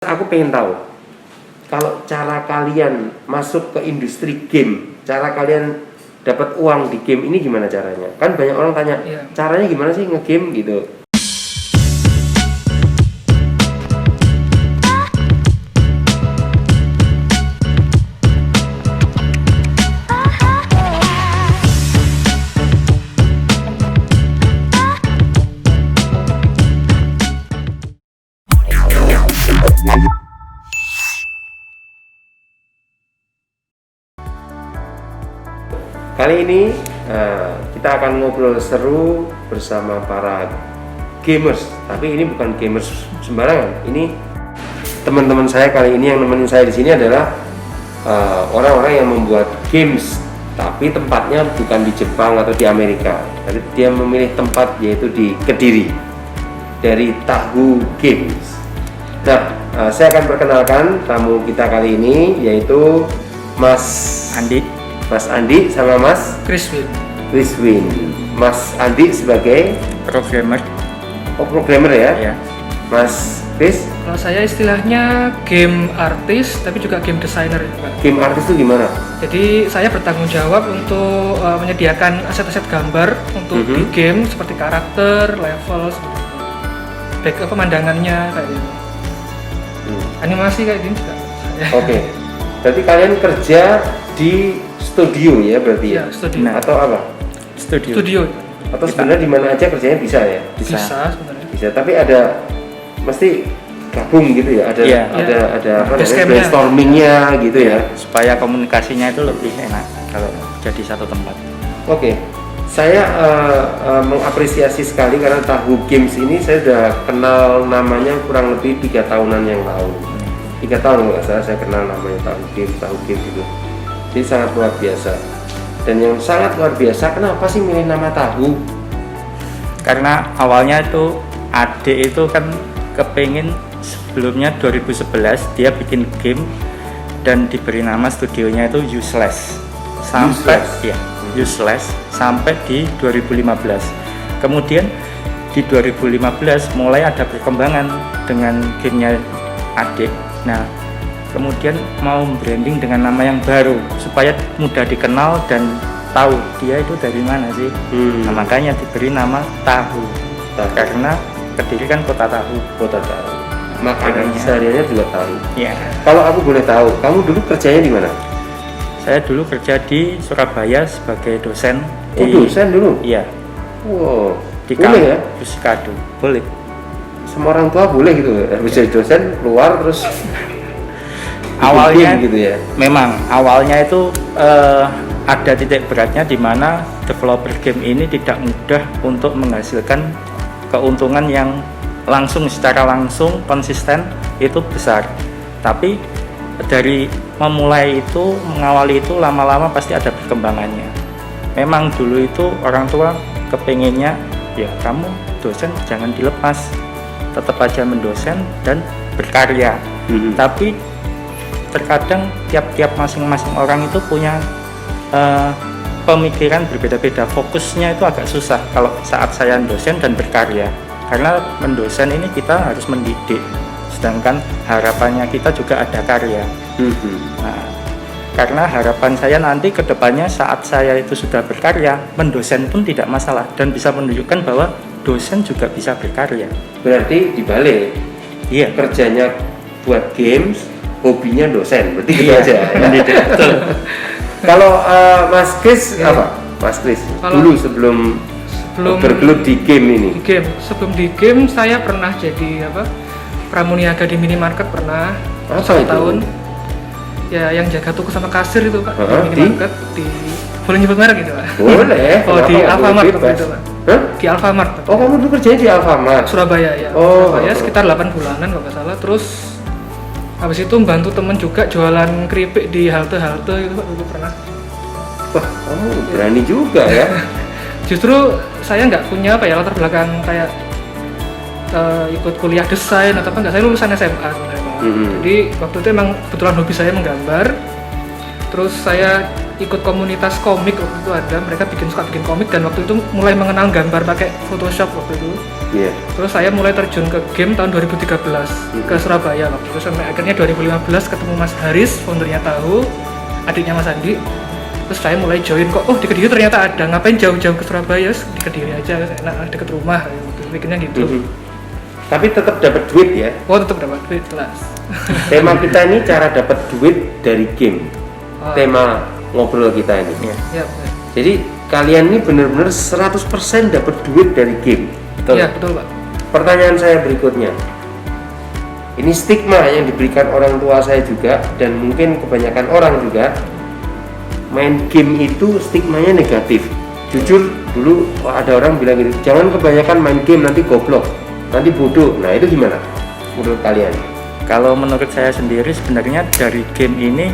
Aku pengen tahu, kalau cara kalian masuk ke industri game, cara kalian dapat uang di game ini gimana caranya? Kan banyak orang tanya, caranya gimana sih nge-game gitu. Kali ini kita akan ngobrol seru bersama para gamers. Tapi ini bukan gamers sembarangan. Ini teman-teman saya kali ini yang nemenin saya di sini adalah orang-orang yang membuat games. Tapi tempatnya bukan di Jepang atau di Amerika. Jadi dia memilih tempat yaitu di Kediri dari Tahu Games. Nah, saya akan perkenalkan tamu kita kali ini yaitu Mas Andi sama Mas Chriswin. Mas Andi sebagai programmer. Oh, programmer ya? Ya. Mas Chris? Kalau saya istilahnya game artist, tapi juga game designer ya, Pak. Game artist itu gimana? Jadi saya bertanggung jawab untuk menyediakan aset-aset gambar untuk di game seperti karakter, level, pemandangannya kayak gitu. Animasi kayak gini juga. Oke. Berarti kalian kerja di studio ya berarti ya? Studio. Atau apa? Studio. Atau sebenarnya di mana aja kerjanya bisa ya? Bisa sebenarnya. Bisa, tapi ada mesti gabung gitu ya? Ada apa namanya? Brainstormingnya gitu ya? Supaya komunikasinya itu lebih enak kalau jadi satu tempat. Oke. Saya mengapresiasi sekali karena Tahu Games ini saya sudah kenal namanya kurang lebih 3 tahunan yang lalu. 3 tahun nggak salah saya kenal namanya Tahu Games itu. Jadi sangat luar biasa. Dan yang sangat luar biasa, kenapa sih milih nama Tahu? Karena awalnya itu adik itu kan kepingin sebelumnya 2011 dia bikin game dan diberi nama studionya itu Useless sampai di 2015. Kemudian di 2015 mulai ada perkembangan dengan gamenya adik. Nah, kemudian mau branding dengan nama yang baru supaya mudah dikenal dan tahu dia itu dari mana sih. Nah, makanya diberi nama Tahu. Karena Kediri kan kota tahu. Makanan sehariannya juga tahu. Iya. Kalau aku boleh tahu, kamu dulu kerjanya di mana? Saya dulu kerja di Surabaya sebagai dosen. Dosen dulu? Iya. Wow. Di boleh ya? Pusikadu. Boleh. Semua orang tua boleh gitu ya? Bisa jadi dosen, keluar terus awalnya gitu ya? Memang awalnya itu ada titik beratnya di mana developer game ini tidak mudah untuk menghasilkan keuntungan yang secara langsung konsisten itu besar. Tapi dari memulai itu, mengawali itu lama-lama pasti ada perkembangannya. Memang dulu itu orang tua kepengennya ya kamu dosen jangan dilepas, tetap aja mendosen dan berkarya. Tapi terkadang tiap masing-masing orang itu punya pemikiran berbeda-beda, fokusnya itu agak susah kalau saat saya dosen dan berkarya, karena mendosen ini kita harus mendidik, sedangkan harapannya kita juga ada karya. Nah, karena harapan saya nanti ke depannya saat saya itu sudah berkarya, mendosen pun tidak masalah dan bisa menunjukkan bahwa dosen juga bisa berkarya. Berarti dibalik, iya, kerjanya buat games, hobinya dosen, berarti gitu aja ya? Betul. Kalau Mas Chris apa? Mas Chris dulu sebelum bergelut di game ini. Sebelum di game saya pernah jadi pramuniaga di minimarket pernah. Apa 1 tahun. Ya yang jaga toko sama kasir itu Pak, di minimarket di boleh nyebut merek gitu Pak? Boleh. Di Alfamart itu Pak. Di Alfamart. Oh, kamu dulu kerjanya di Alfamart? Surabaya ya. Surabaya sekitar 8 bulanan kalau nggak salah. Terus habis itu membantu temen juga jualan keripik di halte-halte gitu Pak, dulu pernah. Wah, kamu berani juga ya. Justru saya nggak punya latar belakang kayak ikut kuliah desain atau apa, nggak, saya lulusan SMA sebenarnya Pak. Jadi waktu itu emang kebetulan hobi saya menggambar. Terus saya ikut komunitas komik waktu itu ada, mereka suka bikin komik dan waktu itu mulai mengenal gambar pakai Photoshop waktu itu. Iya. Terus saya mulai terjun ke game tahun 2013 ke Surabaya waktu itu, sampai akhirnya 2015 ketemu Mas Haris, foundernya Tahu, adiknya Mas Andi. Terus saya mulai join kok, oh di Kediri ternyata ada, ngapain jauh-jauh ke Surabaya, di Kediri aja, enak deket rumah, pikirnya gitu. Tapi tetap dapat duit ya. Oh tetap dapat duit jelas. Tema kita ini cara dapat duit dari game. Tema ngobrol kita ini. Ya. Jadi kalian ini benar-benar 100% dapat duit dari game. Betul? Iya betul Pak. Pertanyaan saya berikutnya. Ini stigma yang diberikan orang tua saya juga dan mungkin kebanyakan orang juga, main game itu stigmanya negatif. Jujur dulu ada orang bilang gitu, jangan kebanyakan main game nanti goblok, nanti bodoh. Nah itu gimana menurut kalian? Kalau menurut saya sendiri sebenarnya dari game ini,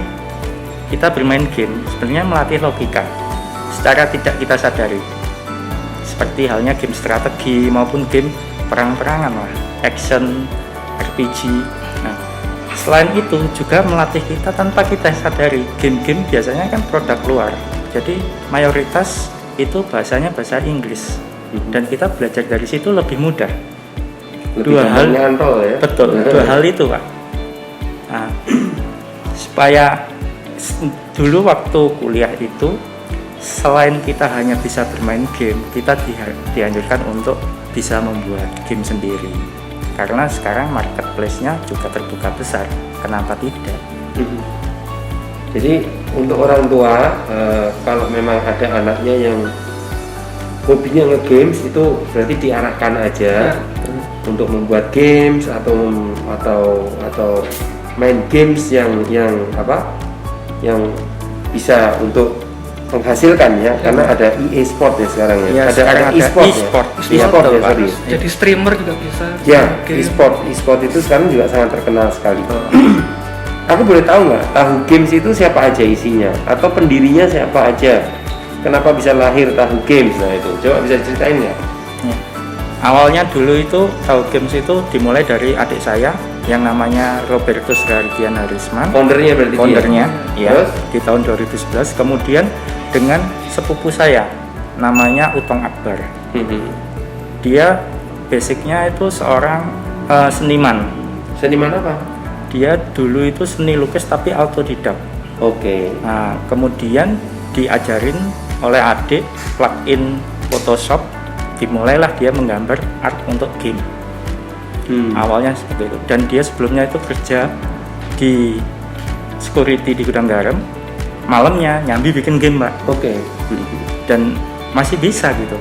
kita bermain game sebenarnya melatih logika secara tidak kita sadari, seperti halnya game strategi maupun game perang-perangan lah, action, RPG. Nah, selain itu juga melatih kita tanpa kita sadari. Game-game biasanya kan produk luar, jadi mayoritas itu bahasanya bahasa Inggris dan kita belajar dari situ lebih mudah. Lebih nyantol ya. Betul, dua hal itu Pak. Nah, supaya dulu waktu kuliah itu selain kita hanya bisa bermain game, kita dianjurkan untuk bisa membuat game sendiri. Karena sekarang marketplace-nya juga terbuka besar, kenapa tidak? Jadi untuk orang tua, kalau memang ada anaknya yang hobinya nge-games, itu berarti diarahkan aja untuk membuat games atau main games yang bisa untuk menghasilkan ya, karena ada EA Sport ya sekarang ya, ada e-sport ya, sorry. Jadi streamer juga bisa ya, e-sport itu sekarang juga sangat terkenal sekali. Aku boleh tahu nggak, Tahu Games itu siapa aja isinya atau pendirinya siapa aja, kenapa bisa lahir Tahu Games? Nah itu coba bisa ceritain ya. Awalnya dulu itu Tahu Games itu dimulai dari adik saya yang namanya Robertus Rahardian Harisman, foundernya berarti ya, di tahun 2011. Kemudian dengan sepupu saya namanya Utong Akbar. Dia basicnya itu seorang seniman. Seniman apa? Dia dulu itu seni lukis tapi autodidak. Oke. Nah, kemudian diajarin oleh adik plugin Photoshop, dimulailah dia menggambar art untuk game. Awalnya seperti itu, dan dia sebelumnya itu kerja di security di gudang garam, malamnya nyambi bikin game Pak. Oke. Dan masih bisa gitu.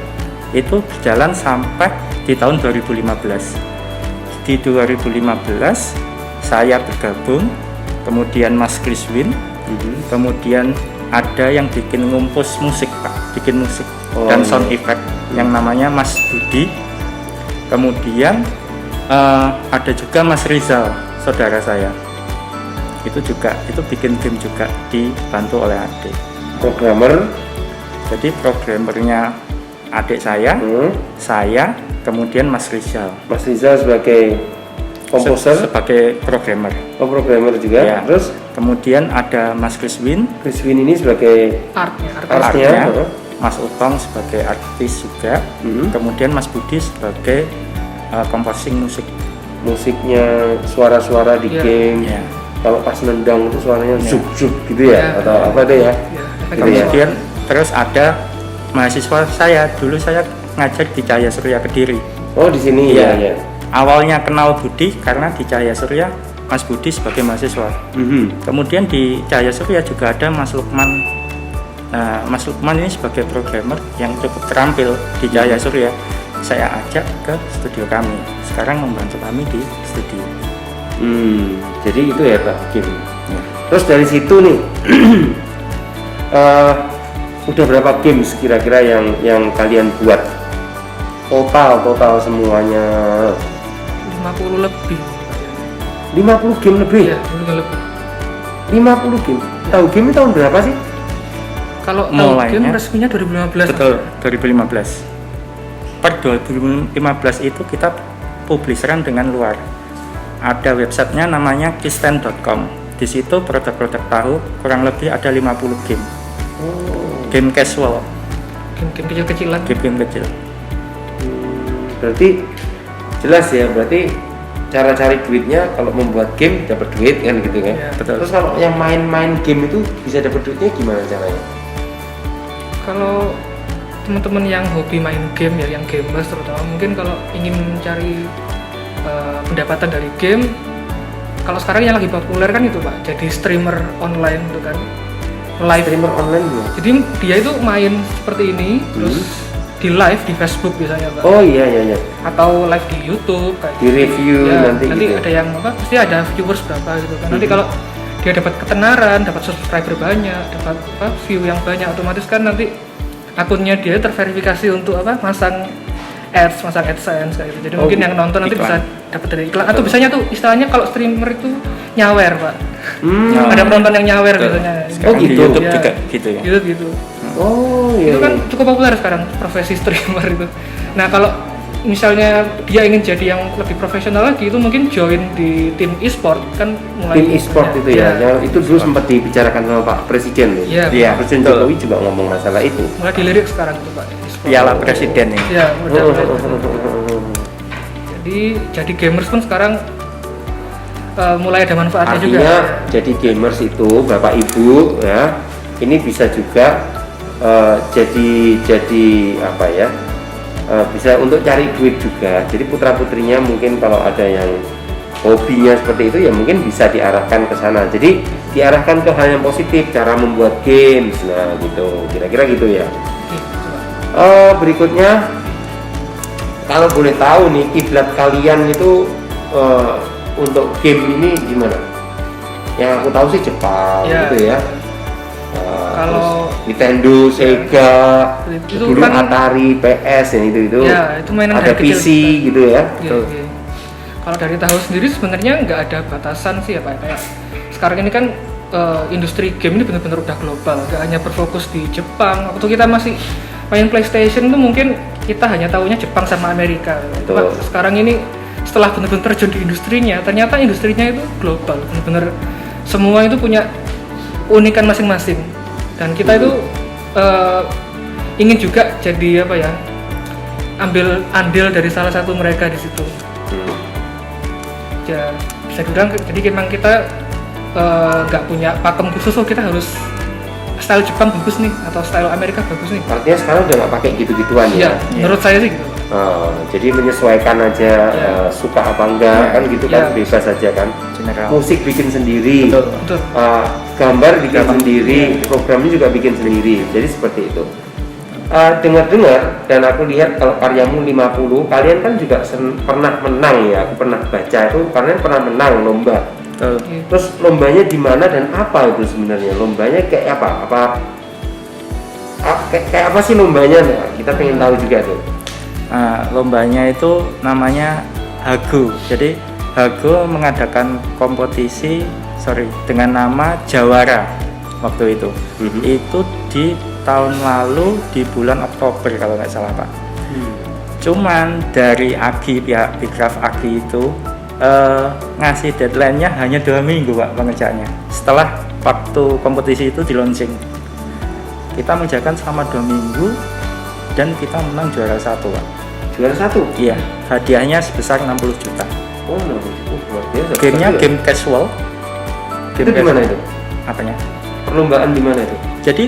Itu berjalan sampai di tahun 2015. Di 2015 saya bergabung, kemudian Mas Kriswin, kemudian ada yang bikin ngumpus musik Pak, bikin musik dan sound effect yang namanya Mas Budi. Kemudian ada juga Mas Rizal, saudara saya. Itu bikin game juga, dibantu oleh adik. Programmer. Jadi programmernya adik saya, saya, kemudian Mas Rizal. Mas Rizal sebagai komposer, sebagai programmer. Oh, programmer juga. Ya. Terus kemudian ada Mas Kriswin. Kriswin ini sebagai artnya. Mas Utong sebagai artis juga. Kemudian Mas Budi sebagai composing musiknya, suara-suara di game. Kalau pas nendang itu suaranya zuk-zuk gitu ya, atau apa deh ya. Kemudian terus ada mahasiswa saya, dulu saya ngajar di Cahaya Surya Kediri. Oh, di sini ya. Awalnya kenal Budi karena di Cahaya Surya Mas Budi sebagai mahasiswa. Kemudian di Cahaya Surya juga ada Mas Lukman. Nah, Mas Lukman ini sebagai programmer yang cukup terampil di Cahaya Surya. Saya ajak ke studio kami. Sekarang membantu kami di studio. Jadi itu ya Pak Kim. Terus dari situ nih, udah berapa games kira-kira yang kalian buat? Total semuanya 50 lebih. 50 game lebih? Iya, lebih. 50 game. Tahu game tahun berapa sih? Kalau Tahu Game resminya 2015. Betul, 2015. Per 2015 itu kita publisheran dengan luar. Ada websitenya namanya kisten.com. Di situ produk-produk Tahu kurang lebih ada 50 game. Oh. Game casual, Game-game kecil-kecilan. game kecil. Berarti jelas ya, berarti cara cari duitnya kalau membuat game dapat duit kan gitu kan. Iya. Betul. Terus kalau yang main-main game itu bisa dapat duitnya gimana caranya? Kalau teman-teman yang hobi main game ya, yang gamers terutama, mungkin kalau ingin mencari pendapatan dari game, kalau sekarang yang lagi populer kan itu Pak, jadi streamer online gitu kan, live. Streamer online ya? Jadi dia itu main seperti ini, terus di live di Facebook biasanya Pak, Oh iya iya iya. atau live di YouTube kayak Di review ya, nanti gitu ya? ada yang apa, pasti ada viewers berapa gitu kan. Nanti kalau dia dapat ketenaran, dapat subscriber banyak, dapat apa, view yang banyak, otomatis kan nanti akunnya dia terverifikasi untuk apa, masang ads, masang AdSense kayak gitu. Jadi Oh, mungkin yang nonton nanti iklan. bisa dapat dari iklan, atau biasanya tuh istilahnya kalau streamer itu nyawer Pak. Hmm. Ada penonton yang nyawer Betul. biasanya. Sekarang Oh, di gitu? YouTube Ya. juga gitu ya. Gitu. Oh iya. Itu kan iya. cukup populer sekarang profesi streamer itu. Nah kalau misalnya dia ingin jadi yang lebih profesional lagi, itu mungkin join di tim e-sport kan mulai Tim e-sport banyak. itu ya, yang itu dulu sempat dibicarakan sama Pak Presiden loh. Iya, Iya. Pak Presiden betul. Jokowi juga ngomong masalah itu. mulai dilirik sekarang itu Pak e-sport. Piala Presiden ini. Ya, jadi gamers pun sekarang mulai ada manfaatnya juga. Artinya jadi gamers itu Bapak Ibu ya, ini bisa juga jadi apa ya? Bisa untuk cari duit juga. Jadi putra putrinya mungkin kalau ada yang hobinya seperti itu ya mungkin bisa diarahkan ke sana. Jadi diarahkan ke hal yang positif, cara membuat games, nah gitu. Kira-kira gitu ya. Gitu, Pak. Berikutnya, kalau boleh tahu nih kiblat kalian itu untuk game ini gimana? Yang aku tahu sih Jepang Ya. gitu ya. Kalau- terus Nintendo, Sega, Itu dulu kan- Atari, PS yang itu Ya, itu mainan ada dari kecil PC gitu ya. Iya, iya. Kalau dari tahu sendiri sebenarnya nggak ada batasan sih ya Pak. Kayak sekarang ini kan industri game ini benar-benar udah global, nggak hanya berfokus di Jepang. Waktu kita masih main PlayStation tuh mungkin kita hanya tahunya Jepang sama Amerika. Betul. Pak, sekarang ini setelah benar-benar terjun di industrinya, ternyata industrinya itu global, benar-benar semua itu punya keunikan masing-masing. Dan kita itu ingin juga jadi apa ya, ambil andil dari salah satu mereka di situ. Ya bisa dibilang, jadi memang kita nggak punya pakem khusus, oh kita harus style Jepang bagus nih atau style Amerika bagus nih. Artinya sekarang udah nggak pakai gitu-gituan ya. Iya, menurut saya sih gitu. Jadi menyesuaikan aja Ya. suka apa enggak kan gitu kan, Ya. bebas aja kan. General. Musik bikin sendiri. Betul. Betul. Gambar bikin Gambar. sendiri, programnya juga bikin sendiri. Jadi seperti itu. Dengar-dengar dan aku lihat kalau karyamu 50, kalian kan juga pernah menang ya. Aku pernah baca itu kalian pernah menang lomba. Betul. Iya. Terus lombanya di mana dan apa itu sebenarnya? Lombanya kayak apa? Kayak apa sih lombanya? Nah, kita pengen tahu juga tuh. Nah, lombanya itu namanya Hago. Jadi Hago mengadakan kompetisi dengan nama Jawara waktu itu. Mhm. Itu di tahun lalu di bulan Oktober kalau nggak salah Pak. Cuman dari Agi, pihak Bikraf Agi itu ngasih deadline-nya hanya 2 minggu Pak pengerjaannya. Setelah waktu kompetisi itu di launching, kita mengerjakan selama 2 minggu dan kita menang juara 1 Pak. Juara 1. Iya, hadiahnya sebesar 60 juta. Oh, luar biasa. Gamenya Bagus ya. game casual. Itu di mana itu? Apanya? Perlombaan di mana itu? Jadi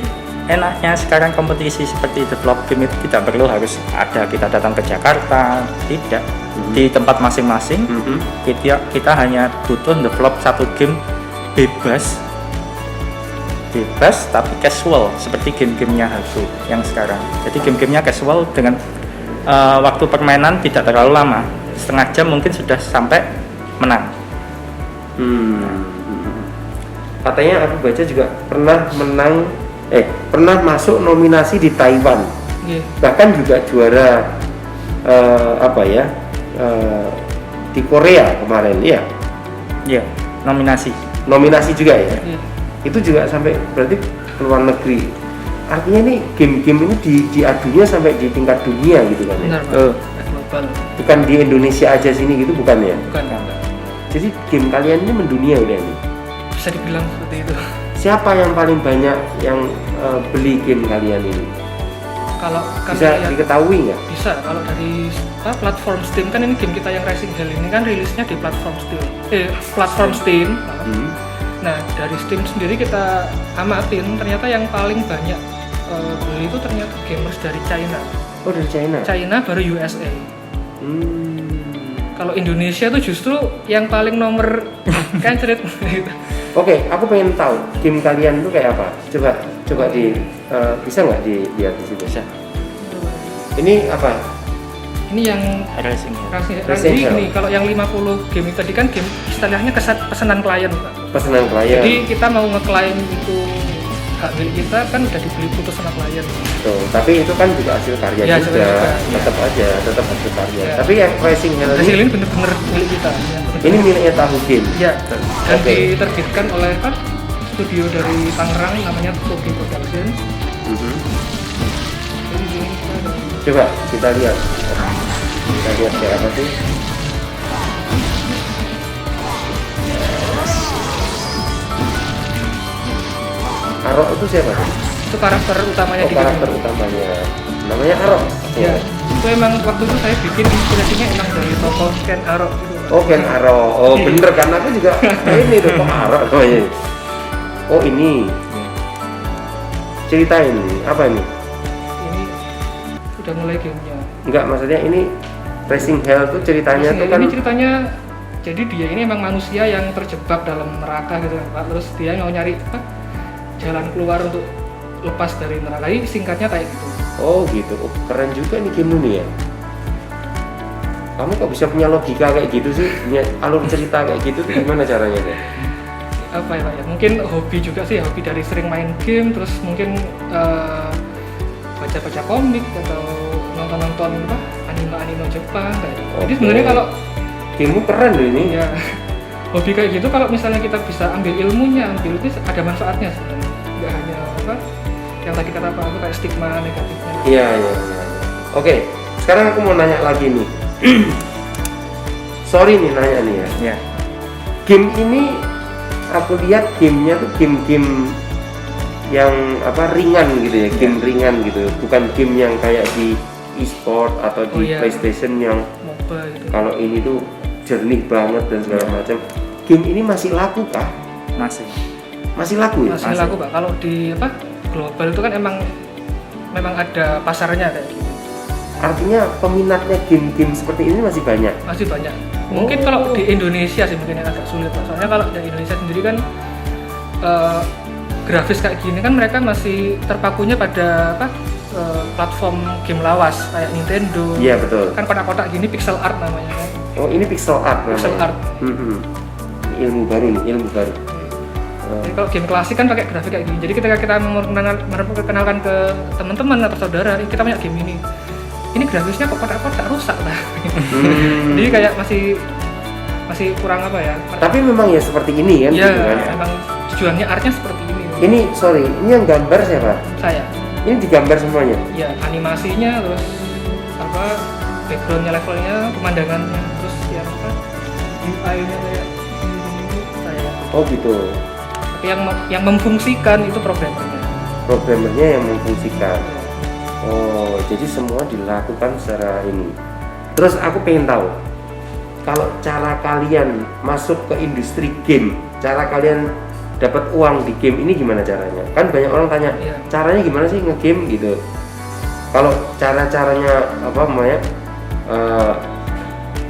enaknya sekarang kompetisi seperti develop game itu tidak perlu harus ada kita datang ke Jakarta, tidak. Di tempat masing-masing kita hanya butuh develop satu game bebas tapi casual seperti game-gamenya Hago yang sekarang. Jadi game-gamenya casual dengan waktu permainan tidak terlalu lama, setengah jam mungkin sudah sampai menang. Katanya aku baca juga pernah masuk nominasi di Taiwan, Iya. bahkan juga juara di Korea kemarin ya, Iya, nominasi juga ya. Iya. Itu juga sampai berarti ke luar negeri. Artinya nih game-game ini diadunya sampai di tingkat dunia gitu kan ya. Benar Pak. Oh. Global. Bukan di Indonesia aja sini gitu bukan ya. Bukan. Jadi game kalian ini mendunia udah ini. Bisa dibilang seperti itu. siapa yang paling banyak yang beli game kalian ini? Kalau kami Bisa lihat, diketahui nggak? bisa kalau dari platform Steam kan, ini game kita yang Rising Hell ini kan rilisnya di platform Steam. Nah, dari Steam sendiri kita amatin, ternyata yang paling banyak beli itu ternyata gamers dari China. Oh, dari China? China baru USA. Kalau Indonesia tuh justru yang paling nomor kancret gitu. Oke, aku pengen tahu game kalian tuh kayak apa. Coba bisa nggak dilihat di situ? Bisa. Ini apa? Ini yang Rising Hell. Rising Jadi Hell. ini kalau yang 50 game itu tadi kan game istilahnya pesanan klien, Pak. Pesanan klien. Jadi kita mau ngeklaim itu hak milik kita kan udah dibeli putus sama klien. Tuh, tapi itu kan juga hasil karya Ya, juga. hasil karya, Tetap hasil karya. Ya. Tapi yang Rising Hell Hasil ini ini bener-bener milik kita. ini miliknya Tahu Game. Ya, dan Oke. diterbitkan oleh kan studio dari Tangerang namanya Togi Production. Jadi di sini kita ada- Coba kita lihat. Kita lihat kayak apa sih? Arok itu siapa sih? itu karakter utamanya Oh, di game karakter ini. utamanya. Namanya Arok. Ya, itu emang waktu itu saya bikin inspirasinya emang dari tokoh Ken Arok gitu. Oh, Ken Arok. Oh, bener kan, aku juga ini tuh kok Arok namanya. Oh, ini. Ceritain ini, apa ini? Ini udah mulai gamenya. Enggak, maksudnya ini Rising Hell tuh ceritanya tuh kan Ini ceritanya, jadi dia ini emang manusia yang terjebak dalam neraka gitu kan Pak. Terus dia mau nyari jalan keluar untuk lepas dari neraka. Ini singkatnya kayak gitu. oh gitu. Oh, keren juga nih game ini ya. Kamu kok bisa punya logika kayak gitu sih? Punya alur cerita kayak gitu tuh gimana caranya deh? Apa ya Pak ya? Mungkin hobi juga sih, hobi dari sering main game, terus mungkin baca-baca komik atau nonton-nonton anime Jepang kayak gitu. Jadi Oke. sebenarnya kalau Gamemu keren loh ini. ya hobi kayak gitu, kalau misalnya kita bisa ambil ilmunya, ambil itu ada manfaatnya sebenarnya. Nggak hanya yang tadi kata Pak itu kayak stigma negatifnya. Iya. Oke, sekarang aku mau nanya lagi nih. Sorry nih nanya nih ya. Ya. Game ini aku lihat gamenya tuh game-game yang ringan gitu ya, game ringan gitu, bukan game yang kayak di e-sport atau di iya. PlayStation yang MOBA gitu. kalau ini tuh jernih banget dan segala macam. Game ini masih laku kah? Masih laku ya? Masih laku Pak. Kalau di global itu kan memang ada pasarnya kayak gitu. Artinya peminatnya game-game seperti ini masih banyak. Masih banyak. Mungkin kalau di Indonesia sih mungkin yang agak sulit Pak. Soalnya kalau di Indonesia sendiri kan grafis kayak gini kan mereka masih terpakunya pada platform game lawas kayak Nintendo. Iya betul. Kan kotak-kotak gini pixel art namanya kan. Oh ini pixel art Pixel namanya. art. Ilmu baru nih, ilmu baru. Jadi kalau game klasik kan pakai grafik kayak gini. Jadi ketika kita memperkenalkan ke teman-teman atau saudara, kita punya game ini. Ini grafisnya kok kotak-kotak rusak lah. Jadi kayak masih kurang apa ya? Tapi memang ya seperti ini kan? Iya, gitu kan? emang tujuannya artnya seperti ini. Ini sorry, ini yang gambar siapa? Saya. Ini digambar semuanya. Ya animasinya, terus backgroundnya, levelnya, pemandangannya, terus UI-nya kayak ini saya. Oh gitu. Tapi yang memfungsikan itu programmernya. Programmernya yang memfungsikan. Oh, jadi semua dilakukan secara ini. Terus aku pengen tahu, kalau cara kalian masuk ke industri game, cara kalian dapat uang di game ini gimana caranya? Kan banyak orang tanya, Iya. caranya gimana sih nge-game gitu. Kalau cara-caranya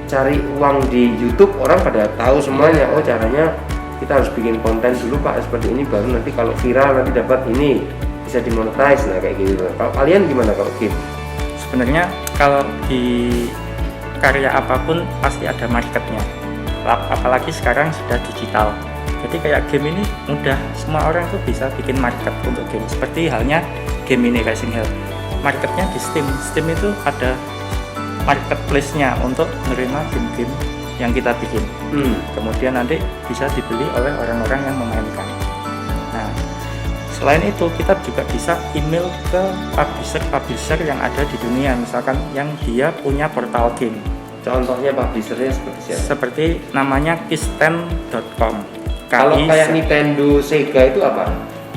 cari uang di YouTube orang pada tahu semuanya. Oh caranya kita harus bikin konten dulu Pak seperti ini, baru nanti kalau viral nanti dapat ini bisa dimonetize, nah kayak gitu. Kalau kalian gimana kalau game? Sebenarnya kalau di karya apapun pasti ada marketnya, apalagi sekarang sudah digital. Jadi kayak game ini mudah, semua orang tuh bisa bikin market untuk game. Seperti halnya game ini Rising Hell, marketnya di Steam. Steam itu ada marketplace-nya untuk menerima game-game yang kita bikin. Kemudian nanti bisa dibeli oleh orang-orang yang memainkan. Nah, selain itu kita juga bisa email ke publisher yang ada di dunia, misalkan yang dia punya portal game. Contohnya publishernya seperti siapa? Seperti namanya kisten.com. Kalau KI, kayak Nintendo, Sega itu apa?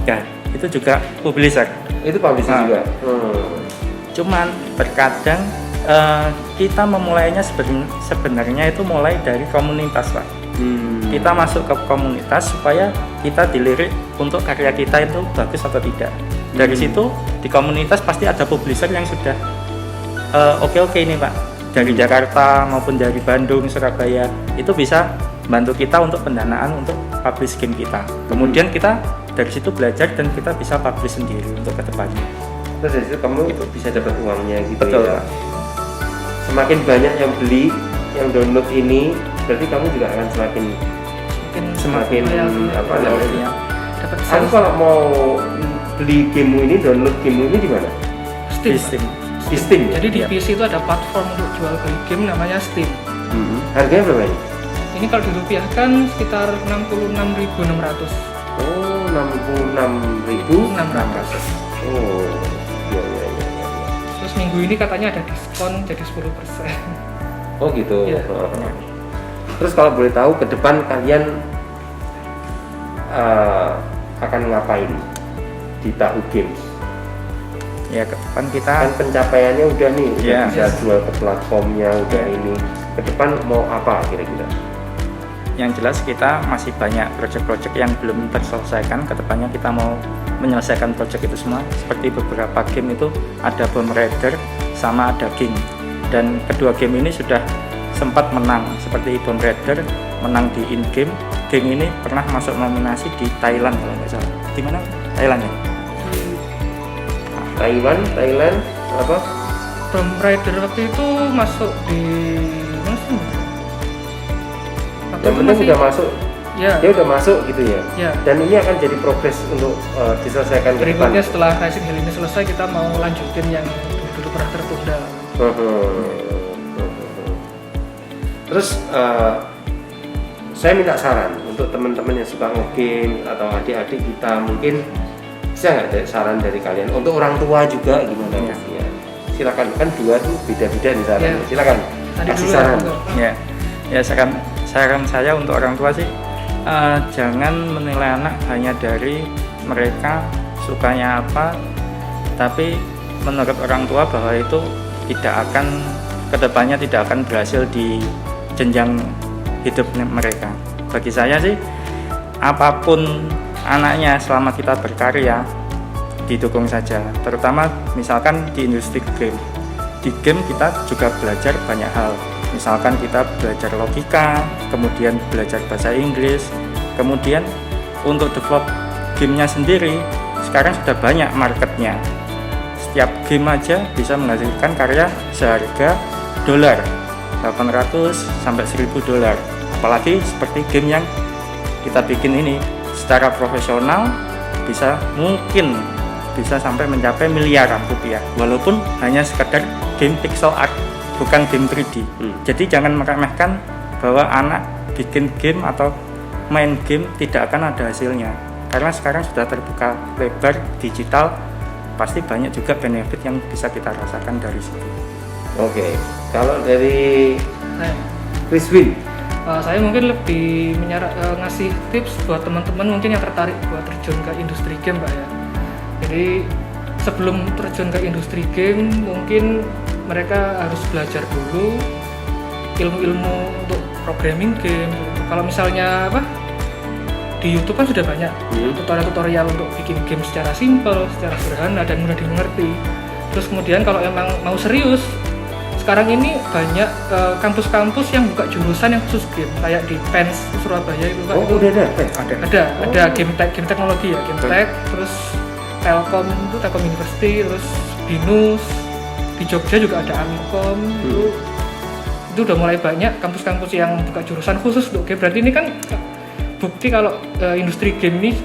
ya itu juga publisher. Itu publisher Nah. juga. Cuman terkadang kita memulainya sebenarnya itu mulai dari komunitas, Pak. Kita masuk ke komunitas supaya kita dilirik untuk karya kita itu bagus atau tidak. Dari situ di komunitas pasti ada publisher yang sudah oke ini, Pak, dari Jakarta maupun dari Bandung, Surabaya, itu bisa bantu kita untuk pendanaan untuk publish game kita. Kemudian kita dari situ belajar dan kita bisa publish sendiri untuk kedepannya. Terus dari situ kamu bisa dapat uangnya gitu. Betul, ya. Pak. Semakin banyak yang beli, yang download ini, berarti kamu juga akan semakin apa namanya? dapat Aku sales. kalau mau beli game ini, download game ini di mana? Steam. Steam. Di Steam. Ya? Jadi di Iya. PC itu ada platform untuk jual beli game namanya Steam. Harganya berapa ini? Ini kalau dirupiahkan sekitar 66.600. Oh, 66.600. Oh, iya. Terus minggu ini katanya ada diskon jadi 10%. Oh gitu. Iya. Terus kalau boleh tahu ke depan kalian akan ngapain di Tahu Games? Ya ke depan kita Kan pencapaiannya udah nih, udah Iya. bisa jual ke platformnya, udah ini. Ke depan mau apa kira-kira? yang jelas kita masih banyak proyek-proyek yang belum terselesaikan. Kedepannya kita mau menyelesaikan proyek itu semua. Seperti beberapa game itu ada Bomb Raider sama ada King, dan kedua game ini sudah sempat menang. Seperti Bomb Raider menang di in-game, King ini pernah masuk nominasi di Thailand kalau nggak salah. Di mana? Thailand ya? Thailand apa? Tomb Raider waktu itu masuk di mana sih? Waktu Yang itu penting udah masuk, Ya, dia udah masuk gitu ya. ya. Dan ini akan jadi progres untuk diselesaikan ke depan. Berikutnya setelah Rising Hell ini selesai kita mau lanjutin yang dulu pernah tertunda. Terus saya minta saran untuk teman-teman yang suka nge-game atau adik-adik kita, mungkin bisa nggak ada saran dari kalian untuk orang tua juga gimana Ya. ya. Silakan, kan dua tuh beda-beda nih saran. Ya. Silakan Tadi kasih dulu saran. Ya saran saya untuk orang tua sih, jangan menilai anak hanya dari mereka sukanya apa, tapi menurut orang tua bahwa itu kedepannya tidak akan berhasil di jenjang hidup mereka. Bagi saya sih, apapun anaknya selama kita berkarya didukung saja, terutama misalkan di industri game. Di game kita juga belajar banyak hal, misalkan kita belajar logika, kemudian belajar bahasa Inggris, kemudian untuk develop gamenya sendiri sekarang sudah banyak marketnya. Setiap game aja bisa menghasilkan karya seharga $800 sampai $1.000. Apalagi seperti game yang kita bikin ini secara profesional mungkin bisa sampai mencapai miliaran rupiah, walaupun hanya sekedar game pixel art, bukan game 3D. Jadi jangan meremehkan bahwa anak bikin game atau main game tidak akan ada hasilnya, karena sekarang sudah terbuka lebar digital, pasti banyak juga benefit yang bisa kita rasakan dari situ. Oke, kalau dari Nah, Rizwin, saya mungkin lebih ngasih tips buat teman-teman mungkin yang tertarik buat terjun ke industri game, Pak ya. Jadi sebelum terjun ke industri game mungkin mereka harus belajar dulu ilmu-ilmu untuk programming game. Kalau misalnya di YouTube kan sudah banyak tutorial-tutorial untuk bikin game secara simpel, secara sederhana dan mudah dimengerti. Terus kemudian kalau emang mau serius, sekarang ini banyak kampus-kampus yang buka jurusan yang khusus game, kayak di PENS Surabaya itu Pak. oh Itu udah ada. ada game teknologi ya, game tech, terus Telkom itu Telkom University, terus BINUS, di Jogja juga ada Amikom. Itu udah mulai banyak kampus-kampus yang buka jurusan khusus untuk game. Berarti ini kan bukti kalau industri game ini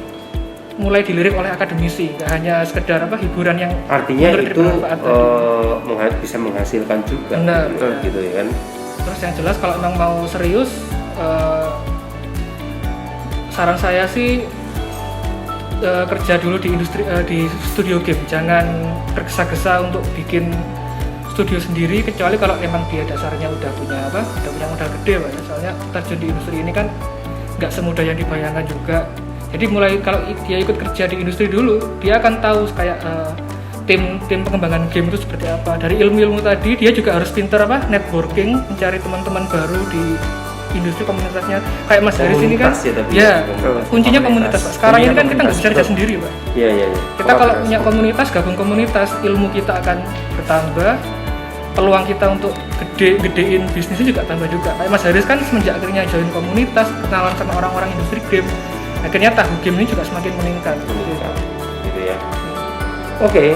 mulai dilirik oleh akademisi, nggak hanya sekedar hiburan yang Artinya menurut itu bermanfaat tadi. bisa menghasilkan juga. Benar, gitu, benar. gitu ya kan. Terus yang jelas kalau memang mau serius, saran saya sih kerja dulu di di studio game, jangan tergesa-gesa untuk bikin studio sendiri, kecuali kalau emang dia dasarnya udah punya modal gede Pak ya. Soalnya terjun di industri ini kan nggak semudah yang dibayangkan juga. Jadi mulai kalau dia ikut kerja di industri dulu, dia akan tahu kayak tim pengembangan game itu seperti apa. Dari ilmu-ilmu tadi dia juga harus pintar networking, mencari teman-teman baru di industri komunitasnya. Kayak Mas Haris ini kan, kuncinya komunitas Pak. Sekarang ini kan kita nggak bisa kerja sendiri Pak. Iya. Kita kalau punya komunitas, gabung komunitas, ilmu kita akan bertambah, peluang kita untuk gedein bisnisnya juga tambah juga. Kayak Mas Haris kan semenjak akhirnya join komunitas, kenalan sama orang-orang industri game, akhirnya tahu game ini juga semakin meningkat. Gitu ya. Oke,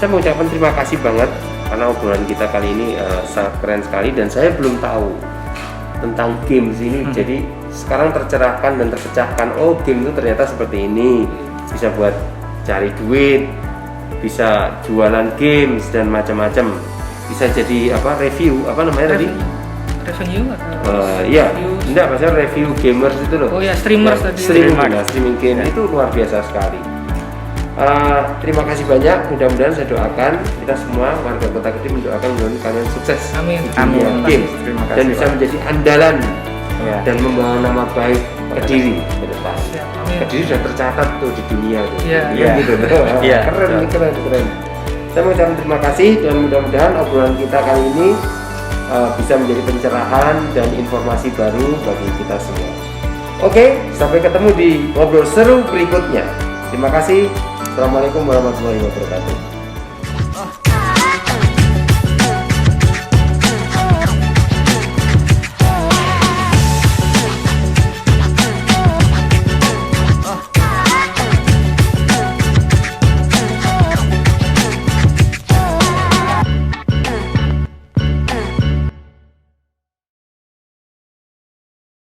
saya mau ucapkan terima kasih banget karena obrolan kita kali ini sangat keren sekali dan saya belum tahu tentang games ini. Jadi sekarang tercerahkan dan terpecahkan. Oh, game itu ternyata seperti ini, bisa buat cari duit, bisa jualan games dan macam-macam, bisa jadi review tadi revenue atau iya, enggak maksudnya review gamers itu loh. Oh ya, streamers tadi. Streaming game itu luar biasa sekali. Terima kasih banyak. Mudah-mudahan saya doakan kita semua warga Kota Kediri mendoakan mudah-mudahan kalian sukses Amin. di dunia game dan bisa menjadi andalan dan membawa nama baik Kediri ke depan. Kediri sudah tercatat tuh di dunia tuh. Gitu. Keren. Saya mengucapkan terima kasih dan mudah-mudahan obrolan kita kali ini bisa menjadi pencerahan dan informasi baru bagi kita semua. Oke, sampai ketemu di ngobrol seru berikutnya. Terima kasih. Assalamualaikum warahmatullahi wabarakatuh.